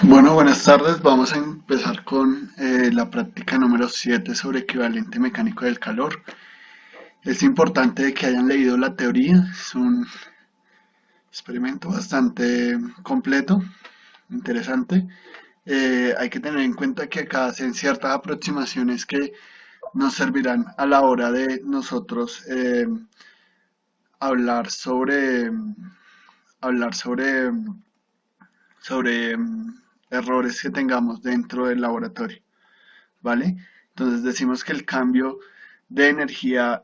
Bueno, buenas tardes. Vamos a empezar con la práctica número 7 sobre equivalente mecánico del calor. Es importante que hayan leído la teoría. Es un experimento bastante completo, interesante. Hay que tener en cuenta que acá hacen ciertas aproximaciones que nos servirán a la hora de nosotros hablar sobre hablar sobre errores que tengamos dentro del laboratorio. ¿Vale? Entonces decimos que el cambio de energía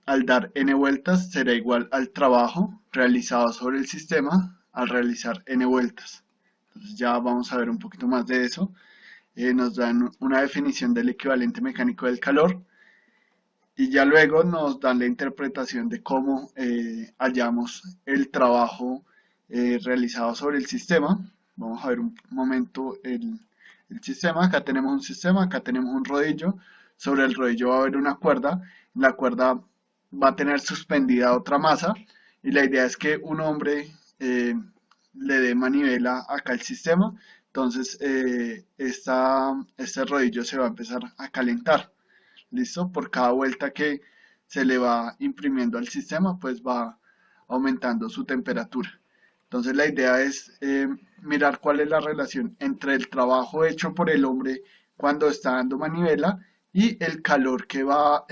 al dar n vueltas será igual al trabajo realizado sobre el sistema al realizar n vueltas. Entonces ya vamos a ver un poquito más de eso. Nos dan una definición del equivalente mecánico del calor y ya luego nos dan la interpretación de cómo hallamos el trabajo realizado sobre el sistema. Vamos a ver un momento el sistema. Acá tenemos un sistema, acá tenemos un rodillo. Sobre el rodillo va a haber una cuerda. La cuerda va a tener suspendida otra masa y la idea es que un hombre le dé manivela acá al sistema. Entonces este rodillo se va a empezar a calentar. ¿Listo? Por cada vuelta que se le va imprimiendo al sistema, pues va aumentando su temperatura. Entonces la idea es mirar cuál es la relación entre el trabajo hecho por el hombre cuando está dando manivela y el calor que va,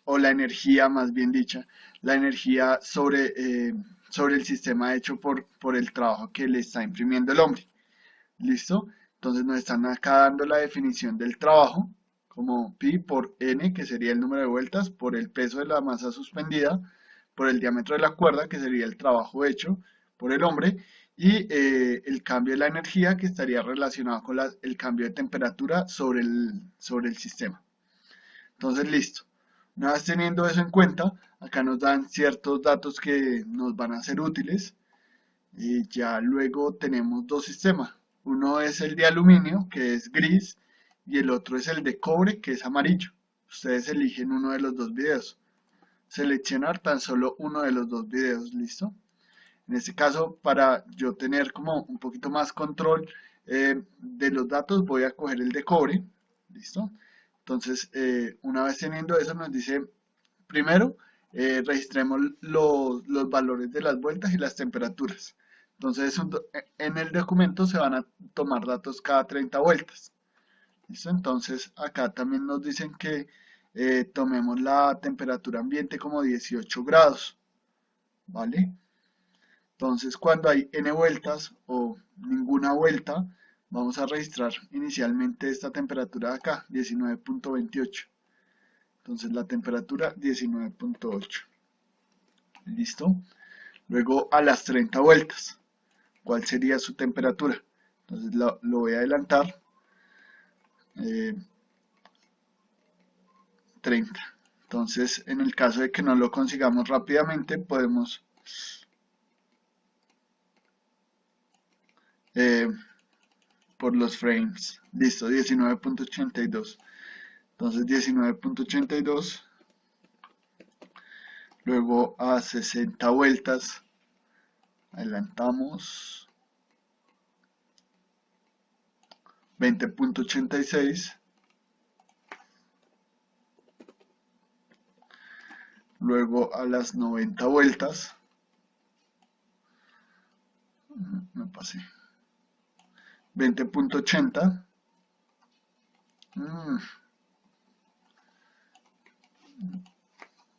o la energía más bien dicha, la energía sobre el sistema hecho por el trabajo que le está imprimiendo el hombre. ¿Listo? Entonces nos están acá dando la definición del trabajo como pi por n, que sería el número de vueltas, por el peso de la masa suspendida, por el diámetro de la cuerda, que sería el trabajo hecho por el hombre, y el cambio de la energía, que estaría relacionado con el cambio de temperatura sobre el sistema. Entonces, listo. Una vez teniendo eso en cuenta, acá nos dan ciertos datos que nos van a ser útiles. Y ya luego tenemos dos sistemas. Uno es el de aluminio, que es gris, y el otro es el de cobre, que es amarillo. Ustedes eligen uno de los dos videos. Seleccionar tan solo uno de los dos videos, ¿listo? En este caso, para yo tener como un poquito más control de los datos, voy a coger el de cobre, ¿listo? Entonces, una vez teniendo eso, nos dice, primero, registremos los valores de las vueltas y las temperaturas. Entonces, en el documento se van a tomar datos cada 30 vueltas. ¿Listo? Entonces, acá también nos dicen que tomemos la temperatura ambiente como 18 grados, ¿vale? Entonces, cuando hay n vueltas o ninguna vuelta, vamos a registrar inicialmente esta temperatura de acá, 19.28. Entonces, la temperatura 19.8. ¿Listo? Luego, a las 30 vueltas, ¿cuál sería su temperatura? Entonces, lo voy a adelantar. 30. Entonces, en el caso de que no lo consigamos rápidamente, podemos eh, por los frames. Listo, 19.82. Entonces 19.82. Luego a 60 vueltas. Adelantamos. 20.86. Luego a las 90 vueltas. Me pasé. 20.80.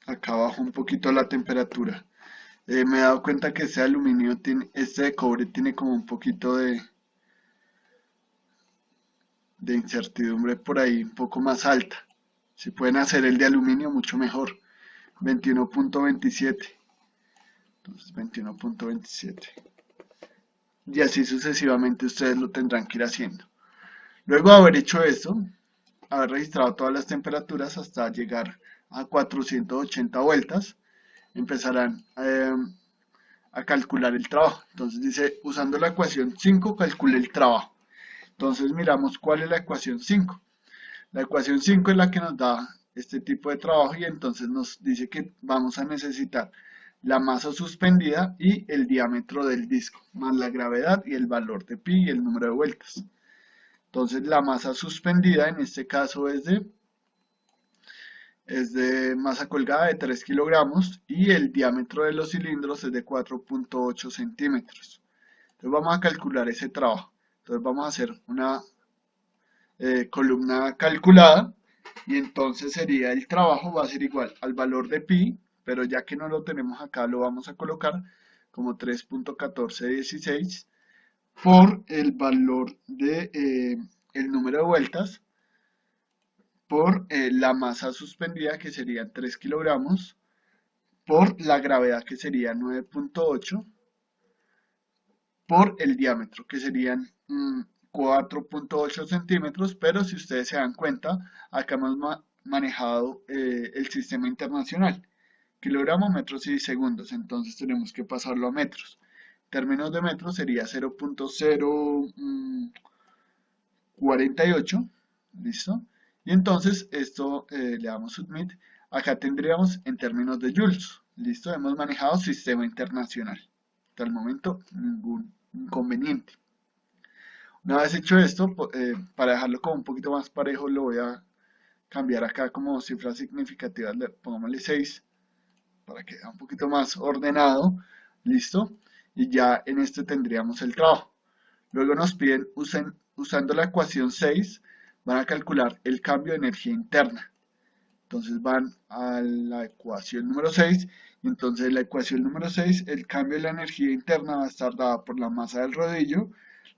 Acá bajo un poquito la temperatura. Me he dado cuenta que este aluminio este de cobre tiene como un poquito de incertidumbre por ahí, un poco más alta. Si pueden hacer el de aluminio, mucho mejor. 21.27. Entonces 21.27. Y así sucesivamente ustedes lo tendrán que ir haciendo. Luego de haber hecho esto, haber registrado todas las temperaturas hasta llegar a 480 vueltas, empezarán a calcular el trabajo. Entonces dice, usando la ecuación 5, calcule el trabajo. Entonces miramos cuál es la ecuación 5. La ecuación 5 es la que nos da este tipo de trabajo y entonces nos dice que vamos a necesitar la masa suspendida y el diámetro del disco, más la gravedad y el valor de pi y el número de vueltas. Entonces la masa suspendida en este caso es de masa colgada de 3 kilogramos y el diámetro de los cilindros es de 4.8 centímetros. Entonces vamos a calcular ese trabajo. Entonces vamos a hacer una columna calculada y entonces sería el trabajo va a ser igual al valor de pi, pero ya que no lo tenemos acá lo vamos a colocar como 3.1416 por el valor de el número de vueltas por la masa suspendida que serían 3 kilogramos por la gravedad que sería 9.8 por el diámetro que serían 4.8 centímetros, pero si ustedes se dan cuenta, acá hemos manejado el sistema internacional, kilogramos, metros y segundos, entonces tenemos que pasarlo a metros. En términos de metros sería 0.048, ¿listo? Y entonces esto le damos submit. Acá tendríamos en términos de joules, ¿listo? Hemos manejado sistema internacional. Hasta el momento ningún inconveniente. Una vez hecho esto, para dejarlo como un poquito más parejo, lo voy a cambiar acá como cifras significativas, pongámosle 6, para que sea un poquito más ordenado, listo, y ya en este tendríamos el trabajo. Luego nos piden, usando la ecuación 6, van a calcular el cambio de energía interna. Entonces van a la ecuación número 6, y entonces en la ecuación número 6, el cambio de la energía interna va a estar dada por la masa del rodillo,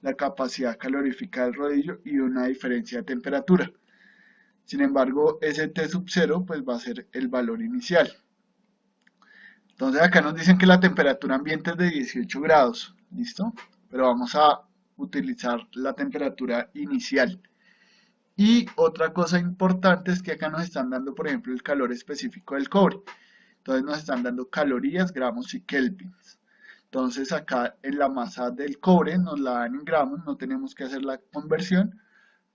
la capacidad calorífica del rodillo y una diferencia de temperatura. Sin embargo, ese T sub 0 pues va a ser el valor inicial. Entonces acá nos dicen que la temperatura ambiente es de 18 grados, ¿listo? Pero vamos a utilizar la temperatura inicial. Y otra cosa importante es que acá nos están dando, por ejemplo, el calor específico del cobre. Entonces nos están dando calorías, gramos y kelvins. Entonces acá en la masa del cobre nos la dan en gramos, no tenemos que hacer la conversión,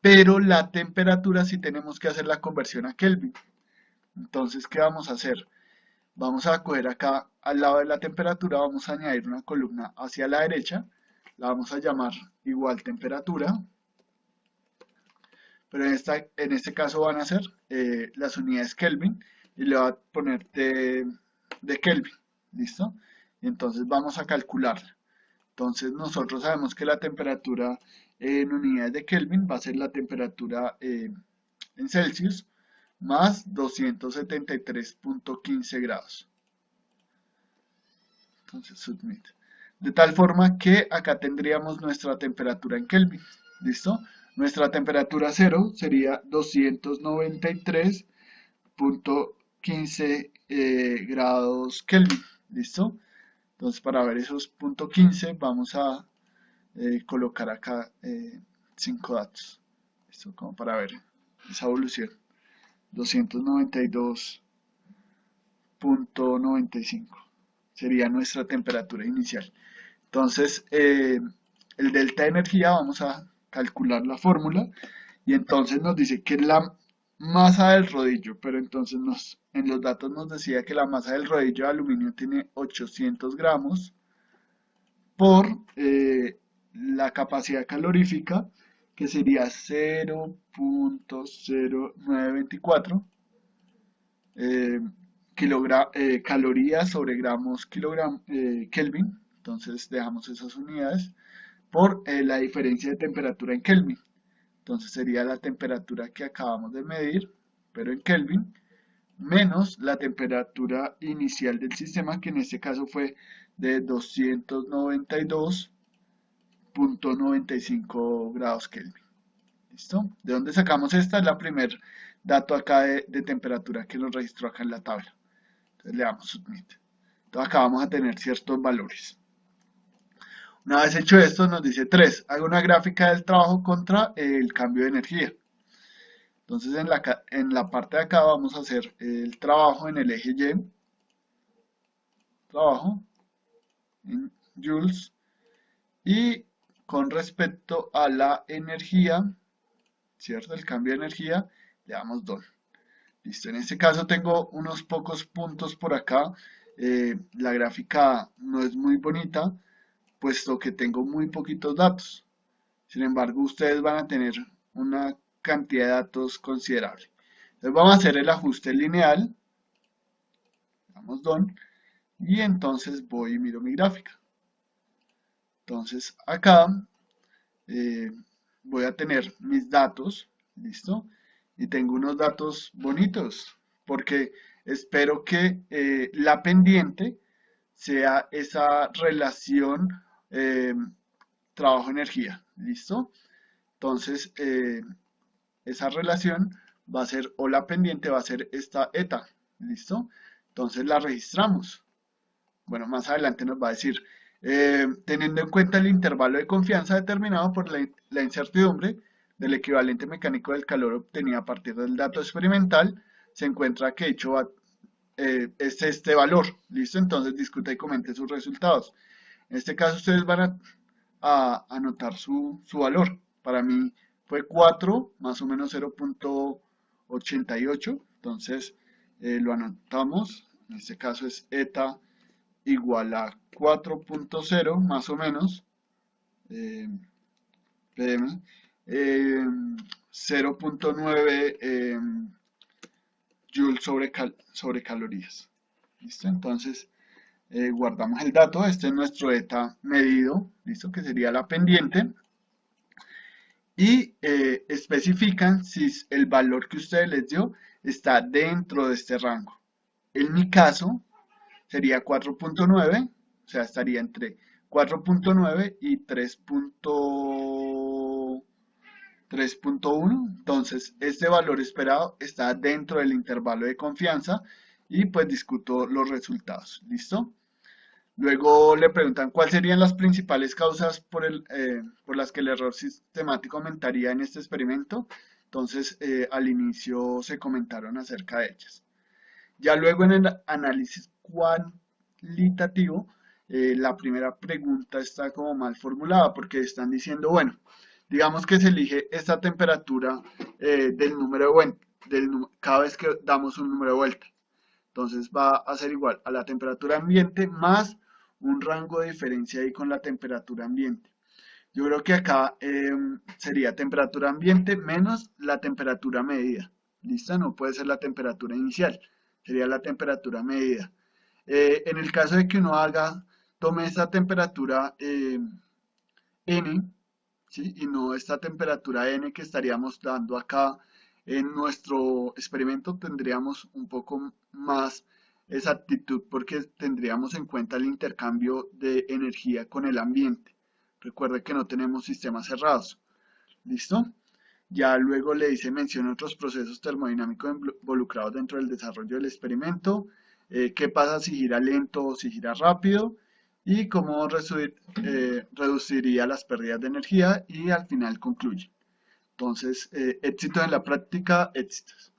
pero la temperatura sí tenemos que hacer la conversión a Kelvin. Entonces, ¿qué vamos a hacer? Vamos a coger acá al lado de la temperatura, vamos a añadir una columna hacia la derecha, la vamos a llamar igual temperatura, pero en este caso van a ser las unidades Kelvin y le voy a poner de Kelvin, ¿listo? Y entonces vamos a calcularla. Entonces nosotros sabemos que la temperatura en unidades de Kelvin va a ser la temperatura en Celsius más 273.15 grados. Entonces submit. De tal forma que acá tendríamos nuestra temperatura en Kelvin. ¿Listo? Nuestra temperatura cero sería 293.15 grados Kelvin. ¿Listo? Entonces para ver esos .15 vamos a colocar acá 5 datos. ¿Listo? Como para ver esa evolución. 292.95 sería nuestra temperatura inicial. Entonces, el delta de energía, vamos a calcular la fórmula y entonces nos dice que es la masa del rodillo, pero entonces en los datos nos decía que la masa del rodillo de aluminio tiene 800 gramos por la capacidad calorífica, que sería 0.0924 calorías sobre gramos Kelvin. Entonces dejamos esas unidades por la diferencia de temperatura en Kelvin. Entonces sería la temperatura que acabamos de medir, pero en Kelvin, menos la temperatura inicial del sistema, que en este caso fue de 292.95 grados Kelvin. ¿Listo? ¿De dónde sacamos esta? Es la primer dato acá de temperatura que nos registró acá en la tabla. Entonces le damos submit. Entonces acá vamos a tener ciertos valores. Una vez hecho esto nos dice 3. Haga una gráfica del trabajo contra el cambio de energía. Entonces en la parte de acá vamos a hacer el trabajo en el eje Y. Trabajo en joules. Y con respecto a la energía, ¿cierto? El cambio de energía, le damos done. Listo, en este caso tengo unos pocos puntos por acá La gráfica no es muy bonita, puesto que tengo muy poquitos datos. Sin embargo, ustedes van a tener una cantidad de datos considerable. Entonces vamos a hacer el ajuste lineal, damos done, y entonces voy y miro mi gráfica. Entonces acá eh, voy a tener mis datos, ¿listo? Y tengo unos datos bonitos, porque espero que la pendiente sea esa relación trabajo-energía, ¿listo? Entonces, esa relación va a ser, o la pendiente va a ser esta eta, ¿listo? Entonces la registramos. Bueno, más adelante nos va a decir, teniendo en cuenta el intervalo de confianza determinado por la incertidumbre del equivalente mecánico del calor obtenido a partir del dato experimental, se encuentra que es este valor, ¿listo? Entonces discuta y comente sus resultados. En este caso ustedes van a anotar su valor. Para mí fue 4, más o menos 0.88, entonces lo anotamos. En este caso es eta igual a 4.0 más o menos, pm, 0.9 joules sobre calorías. ¿Listo? Entonces, guardamos el dato, este es nuestro eta medido, ¿listo? Que sería la pendiente. Y especifican si el valor que ustedes les dio está dentro de este rango. En mi caso, sería 4.9, o sea, estaría entre 4.9 y 3.1. Entonces, este valor esperado está dentro del intervalo de confianza y pues discuto los resultados. ¿Listo? Luego le preguntan cuáles serían las principales causas por las que el error sistemático aumentaría en este experimento. Entonces, al inicio se comentaron acerca de ellas. Ya luego en el análisis cualitativo, la primera pregunta está como mal formulada porque están diciendo, bueno, digamos que se elige esta temperatura del número de vuelta, cada vez que damos un número de vuelta. Entonces va a ser igual a la temperatura ambiente más un rango de diferencia ahí con la temperatura ambiente. Yo creo que acá sería temperatura ambiente menos la temperatura medida. ¿Listo? No puede ser la temperatura inicial, sería la temperatura medida. En el caso de que uno tome esta temperatura N, ¿sí? Y no esta temperatura N que estaríamos dando acá en nuestro experimento, tendríamos un poco más exactitud porque tendríamos en cuenta el intercambio de energía con el ambiente. Recuerde que no tenemos sistemas cerrados. ¿Listo? Ya luego le dice menciona otros procesos termodinámicos involucrados dentro del desarrollo del experimento, qué pasa si gira lento o si gira rápido y cómo reduciría las pérdidas de energía y al final concluye. Entonces, éxito en la práctica, éxitos.